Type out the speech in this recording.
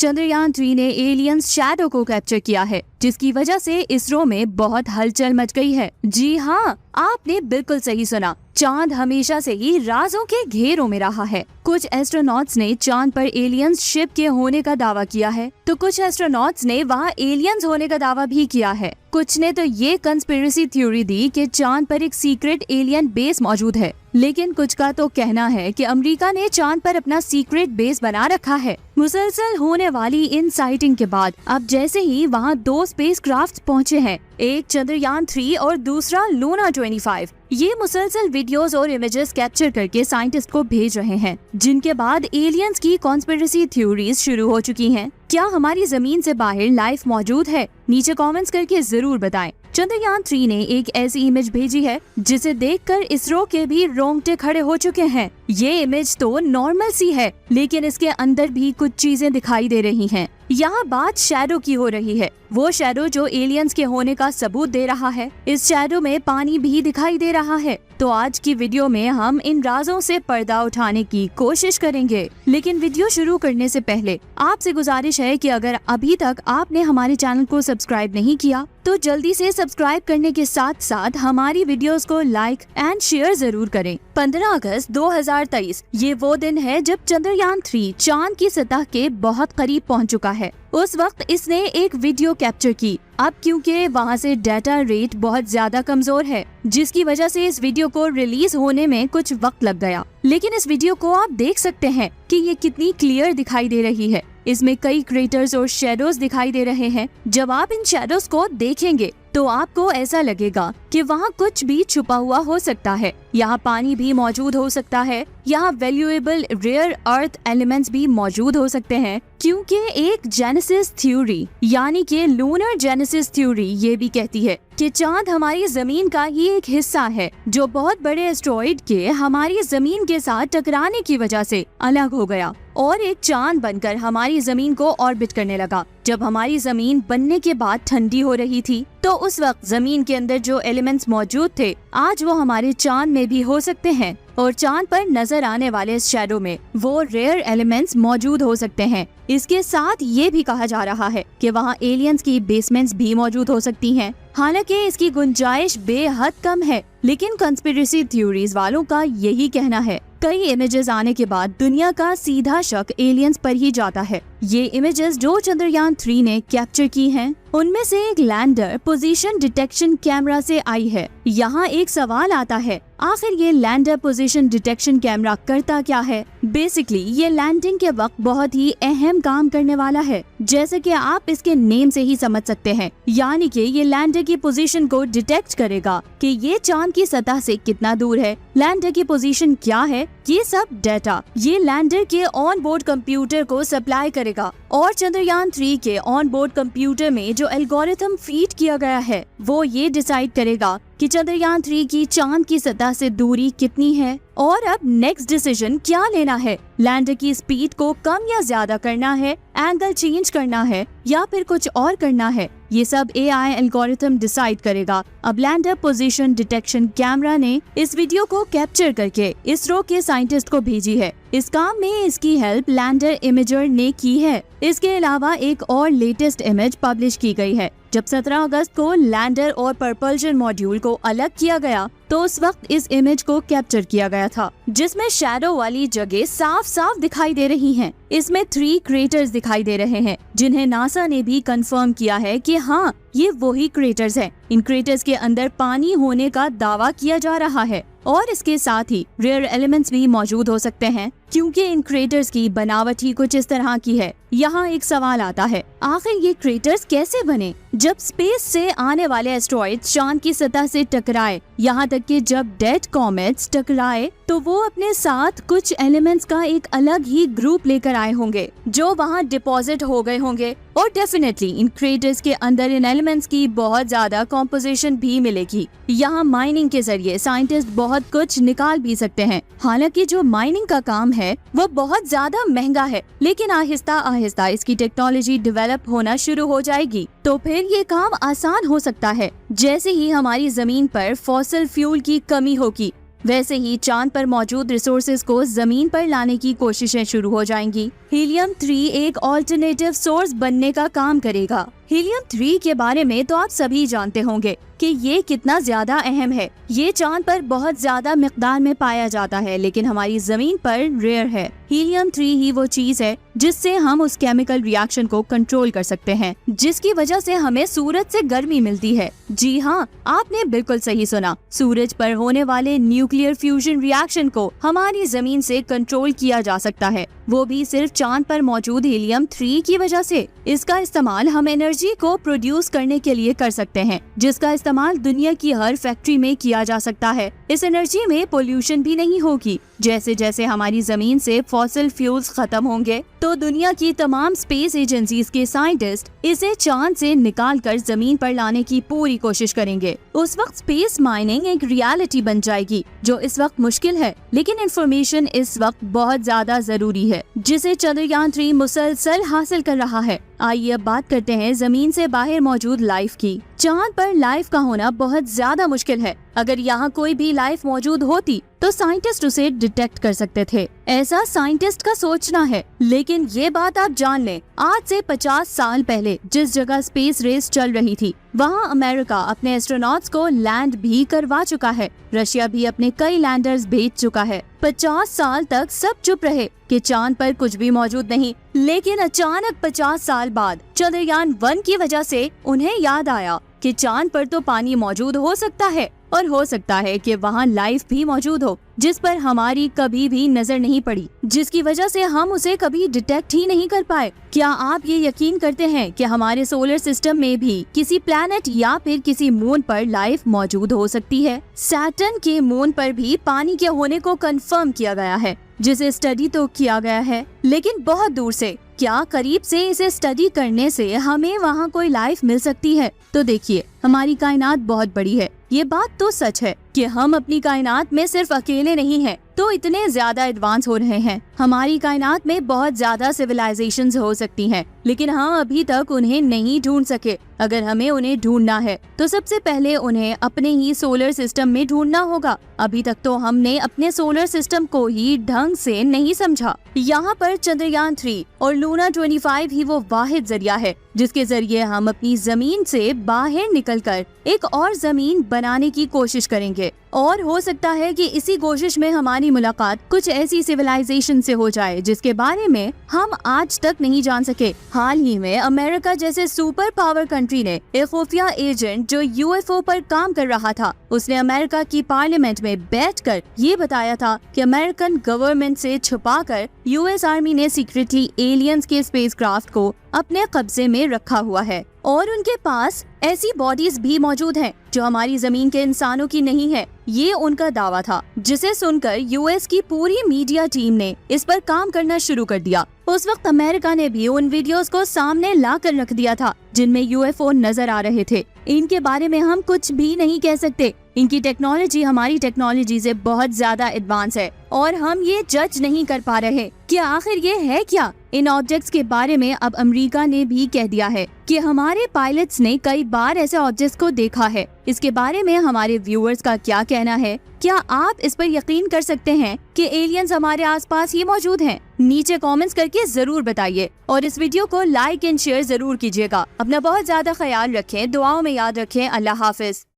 चंद्रयान 3 ने aliens shadow को capture किया है, जिसकी वजह से इसरो में बहुत हलचल मच गई है। जी हाँ, आपने बिल्कुल सही सुना। चांद हमेशा से ही राजों के घेरों में रहा है। कुछ एस्ट्रोनॉट्स ने चांद पर एलियंस शिप के होने का दावा किया है, तो कुछ एस्ट्रोनॉट्स ने वहाँ एलियंस होने का दावा भी किया है। कुछ ने तो ये कंस्पिरेसी थ्योरी दी कि चांद पर एक सीक्रेट एलियन बेस मौजूद है, लेकिन कुछ का तो कहना है कि अमेरिका ने चांद पर अपना सीक्रेट बेस बना रखा है। मुसलसल होने वाली इन साइटिंग के बाद अब जैसे ही वहाँ 2 स्पेसक्राफ्ट पहुँचे हैं, एक चंद्रयान 3 और दूसरा लूना 25। ये मुसलसल वीडियोस और इमेजेस कैप्चर करके साइंटिस्ट को भेज रहे हैं, जिनके बाद एलियंस की कॉन्स्पिरेसी थ्योरीज शुरू हो चुकी हैं। क्या हमारी जमीन से बाहर लाइफ मौजूद है? नीचे कमेंट्स करके जरूर बताएं। चंद्रयान 3 ने एक ऐसी इमेज भेजी है जिसे देखकर इसरो के भी रोंगटे खड़े हो चुके हैं। ये इमेज तो नॉर्मल सी है, लेकिन इसके अंदर भी कुछ चीजें दिखाई दे रही हैं। यहाँ बात शैडो की हो रही है, वो शैडो जो एलियंस के होने का सबूत दे रहा है। इस शैडो में पानी भी दिखाई दे रहा है। तो आज की वीडियो में हम इन राजों से पर्दा उठाने की कोशिश करेंगे। लेकिन वीडियो शुरू करने से पहले आपसे गुजारिश है कि अगर अभी तक आपने हमारे चैनल को सब्सक्राइब नहीं किया तो जल्दी से सब्सक्राइब करने के साथ साथ हमारी वीडियोस को लाइक एंड शेयर जरूर करें। 15 अगस्त 2023 ये वो दिन है जब चंद्रयान 3 चांद की सतह के बहुत करीब पहुंच चुका है। उस वक्त इसने एक वीडियो कैप्चर की। अब क्योंकि वहां से डाटा रेट बहुत ज्यादा कमजोर है, जिसकी वजह से इस वीडियो को रिलीज होने में कुछ वक्त लग गया, लेकिन इस वीडियो को आप देख सकते हैं कि ये कितनी क्लियर दिखाई दे रही है। इसमें कई क्रेटर्स और शेडोज दिखाई दे रहे हैं। जब आप इन शेडोज को देखेंगे तो आपको ऐसा लगेगा कि वहाँ कुछ भी छुपा हुआ हो सकता है। यहाँ पानी भी मौजूद हो सकता है, यहाँ वैल्यूएबल रेयर अर्थ एलिमेंट्स भी मौजूद हो सकते हैं, क्योंकि एक जेनेसिस थ्योरी यानी कि लूनर जेनेसिस थ्योरी ये भी कहती है कि चांद हमारी जमीन का ही एक हिस्सा है, जो बहुत बड़े एस्ट्रॉइड के हमारी जमीन के साथ टकराने की वजह से अलग हो गया और एक चांद बनकर हमारी जमीन को ऑर्बिट करने लगा। जब हमारी जमीन बनने के बाद ठंडी हो रही थी, तो उस वक्त जमीन के अंदर जो एलिमेंट्स मौजूद थे, आज वो हमारे चांद में भी हो सकते हैं और चांद पर नजर आने वाले इस शैडो में वो रेयर एलिमेंट्स मौजूद हो सकते हैं। इसके साथ ये भी कहा जा रहा है कि वहाँ एलियंस की बेसमेंट्स भी मौजूद हो सकती हैं। हालांकि इसकी गुंजाइश बेहद कम है, लेकिन कंस्पिरेसी थ्योरीज वालों का यही कहना है। कई इमेजेस आने के बाद दुनिया का सीधा शक एलियंस पर ही जाता है। ये इमेजेस जो चंद्रयान 3 ने कैप्चर की हैं, उनमें से एक लैंडर पोजीशन डिटेक्शन कैमरा से आई है। यहाँ एक सवाल आता है, आखिर ये लैंडर पोजीशन डिटेक्शन कैमरा करता क्या है? बेसिकली ये लैंडिंग के वक्त बहुत ही अहम काम करने वाला है, जैसे कि आप इसके नेम से ही समझ सकते हैं। यानी कि ये लैंडर की पोजीशन को डिटेक्ट करेगा कि ये चांद की सतह से कितना दूर है, लैंडर की पोजीशन क्या है, ये सब डाटा ये लैंडर के ऑन बोर्ड कंप्यूटर को सप्लाई करेगा और चंद्रयान 3 के ऑन बोर्ड कंप्यूटर में जो एल्गोरिथम फीड किया गया है, वो ये डिसाइड करेगा कि चंद्रयान 3 की चांद की सतह से दूरी कितनी है और अब नेक्स्ट डिसीजन क्या लेना है। लैंडर की स्पीड को कम या ज्यादा करना है, एंगल चेंज करना है या फिर कुछ और करना है, ये सब AI एल्गोरिथम डिसाइड करेगा। अब लैंडर पोजीशन डिटेक्शन कैमरा ने इस वीडियो को कैप्चर करके इसरो के साइंटिस्ट को भेजी है। इस काम में इसकी हेल्प लैंडर इमेजर ने की है। इसके अलावा एक और लेटेस्ट इमेज पब्लिश की गई है। जब 17 अगस्त को लैंडर और प्रपल्शन मॉड्यूल को अलग किया गया, तो उस वक्त इस इमेज को कैप्चर किया गया था, जिसमें शैडो वाली जगह साफ साफ दिखाई दे रही हैं। इसमें 3 क्रेटर्स दिखाई दे रहे हैं, जिन्हें नासा ने भी कंफर्म किया है कि हाँ, ये वही क्रेटर्स हैं। इन क्रेटर्स के अंदर पानी होने का दावा किया जा रहा है और इसके साथ ही रेयर एलिमेंट्स भी मौजूद हो सकते हैं, क्योंकि इन क्रेटर्स की बनावट ही कुछ इस तरह की है। यहाँ एक सवाल आता है, आखिर ये क्रेटर्स कैसे बने? जब स्पेस से आने वाले एस्ट्रॉइड चांद की सतह से टकराए, यहाँ तक कि जब डेड कॉमेट्स टकराए, तो वो अपने साथ कुछ एलिमेंट्स का एक अलग ही ग्रुप लेकर आए होंगे, जो वहाँ डिपॉजिट हो गए होंगे और डेफिनेटली इन क्रेटर्स के अंदर इन एलिमेंट्स की बहुत ज्यादा कॉम्पोजिशन भी मिलेगी। यहाँ माइनिंग के जरिए साइंटिस्ट बहुत कुछ निकाल भी सकते हैं। हालांकि जो माइनिंग का काम है वो बहुत ज्यादा महंगा है, लेकिन आहिस्ता आहिस्ता इसकी टेक्नोलॉजी डेवलप होना शुरू हो जाएगी, तो फिर ये काम आसान हो सकता है। जैसे ही हमारी जमीन पर फॉसिल फ्यूल की कमी होगी, वैसे ही चांद पर मौजूद रिसोर्सेज को जमीन पर लाने की कोशिशें शुरू हो जाएंगी। हीलियम 3 एक ऑल्टरनेटिव सोर्स बनने का काम करेगा। हीलियम 3 के बारे में तो आप सभी जानते होंगे कि ये कितना ज्यादा अहम है। ये चांद पर बहुत ज्यादा मिकदार में पाया जाता है, लेकिन हमारी जमीन पर रेयर है। हीलियम 3 ही वो चीज है जिससे हम उस केमिकल रिएक्शन को कंट्रोल कर सकते हैं, जिसकी वजह से हमें सूरज से गर्मी मिलती है। जी हाँ, आपने बिल्कुल सही सुना। सूरज पर होने वाले न्यूक्लियर फ्यूजन रिएक्शन को हमारी जमीन से कंट्रोल किया जा सकता है, वो भी सिर्फ चांद पर मौजूद हीलियम 3 की वजह से। इसका इस्तेमाल हम एनर्जी को प्रोड्यूस करने के लिए कर सकते हैं, जिसका इस्तेमाल दुनिया की हर फैक्ट्री में किया जा सकता है। इस एनर्जी में पोल्यूशन भी नहीं होगी। जैसे जैसे हमारी जमीन से फॉसिल फ्यूल्स खत्म होंगे, तो दुनिया की तमाम स्पेस एजेंसीज के साइंटिस्ट इसे चांद से निकालकर जमीन पर लाने की पूरी कोशिश करेंगे। उस वक्त स्पेस माइनिंग एक रियलिटी बन जाएगी, जो इस वक्त मुश्किल है, लेकिन इंफॉर्मेशन इस वक्त बहुत ज्यादा जरूरी है, जिसे चंद्रयान 3 मुसलसल हासिल कर रहा है। आइए अब बात करते हैं जमीन से बाहर मौजूद लाइफ की। चांद पर लाइफ का होना बहुत ज्यादा मुश्किल है। अगर यहाँ कोई भी लाइफ मौजूद होती तो साइंटिस्ट उसे डिटेक्ट कर सकते थे, ऐसा साइंटिस्ट का सोचना है। लेकिन ये बात आप जान लें, आज से 50 साल पहले जिस जगह स्पेस रेस चल रही थी, वहाँ अमेरिका अपने एस्ट्रोनॉट्स को लैंड भी करवा चुका है। रशिया भी अपने कई लैंडर्स भेज चुका है। 50 साल तक सब चुप रहे कि चांद पर कुछ भी मौजूद नहीं, लेकिन अचानक 50 साल बाद चंद्रयान 1 की वजह से उन्हें याद आया कि चांद पर तो पानी मौजूद हो सकता है, और हो सकता है कि वहाँ लाइफ भी मौजूद हो, जिस पर हमारी कभी भी नजर नहीं पड़ी, जिसकी वजह से हम उसे कभी डिटेक्ट ही नहीं कर पाए। क्या आप ये यकीन करते हैं कि हमारे सोलर सिस्टम में भी किसी प्लैनेट या फिर किसी मून पर लाइफ मौजूद हो सकती है? सैटर्न के मून पर भी पानी के होने को कंफर्म किया गया है, जिसे स्टडी तो किया गया है, लेकिन बहुत दूर से। क्या करीब से इसे स्टडी करने से हमें वहाँ कोई लाइफ मिल सकती है? तो देखिए, हमारी कायनात बहुत बड़ी है। ये बात तो सच है कि हम अपनी कायनात में सिर्फ अकेले नहीं हैं, तो इतने ज्यादा एडवांस हो रहे हैं। हमारी कायनात में बहुत ज्यादा सिविलाइजेशंस हो सकती हैं, लेकिन हम अभी तक उन्हें नहीं ढूंढ सके। अगर हमें उन्हें ढूंढना है तो सबसे पहले उन्हें अपने ही सोलर सिस्टम में ढूंढना होगा। अभी तक तो हमने अपने सोलर सिस्टम को ही ढंग से नहीं समझा। यहाँ पर चंद्रयान 3 और लूना 25 ही वो वाहिद जरिया है जिसके जरिए हम अपनी जमीन से बाहर निकलकर एक और जमीन बनाने की कोशिश करेंगे। और हो सकता है कि इसी कोशिश में हमारी मुलाकात कुछ ऐसी सिविलाइजेशन से हो जाए जिसके बारे में हम आज तक नहीं जान सके। हाल ही में अमेरिका जैसे सुपर पावर कंट्री ने एक खुफिया एजेंट जो यूएफओ पर काम कर रहा था, उसने अमेरिका की पार्लियामेंट में बैठकर ये बताया था कि अमेरिकन गवर्नमेंट से छुपाकर यूएस आर्मी ने सीक्रेटली एलियंस के स्पेसक्राफ्ट को अपने कब्जे में रखा हुआ है, और उनके पास ऐसी बॉडीज भी मौजूद हैं जो हमारी जमीन के इंसानों की नहीं है। ये उनका दावा था, जिसे सुनकर यूएस की पूरी मीडिया टीम ने इस पर काम करना शुरू कर दिया। उस वक्त अमेरिका ने भी उन वीडियोस को सामने ला कर रख दिया था जिनमें यूएफओ नजर आ रहे थे। इनके बारे में हम कुछ भी नहीं कह सकते। इनकी टेक्नोलॉजी हमारी टेक्नोलॉजी से बहुत ज्यादा एडवांस है, और हम ये जज नहीं कर पा रहे कि आखिर ये है क्या। इन ऑब्जेक्ट्स के बारे में अब अमेरिका ने भी कह दिया है कि हमारे पायलट्स ने कई बार ऐसे ऑब्जेक्ट्स को देखा है। इसके बारे में हमारे व्यूअर्स का क्या कहना है? क्या आप इस पर यकीन कर सकते हैं कि एलियंस हमारे आसपास ही मौजूद हैं? नीचे कमेंट्स करके जरूर बताइए, और इस वीडियो को लाइक एंड शेयर जरूर कीजिएगा। अपना बहुत ज्यादा ख्याल रखें, दुआओं में याद रखें। अल्लाह हाफिज।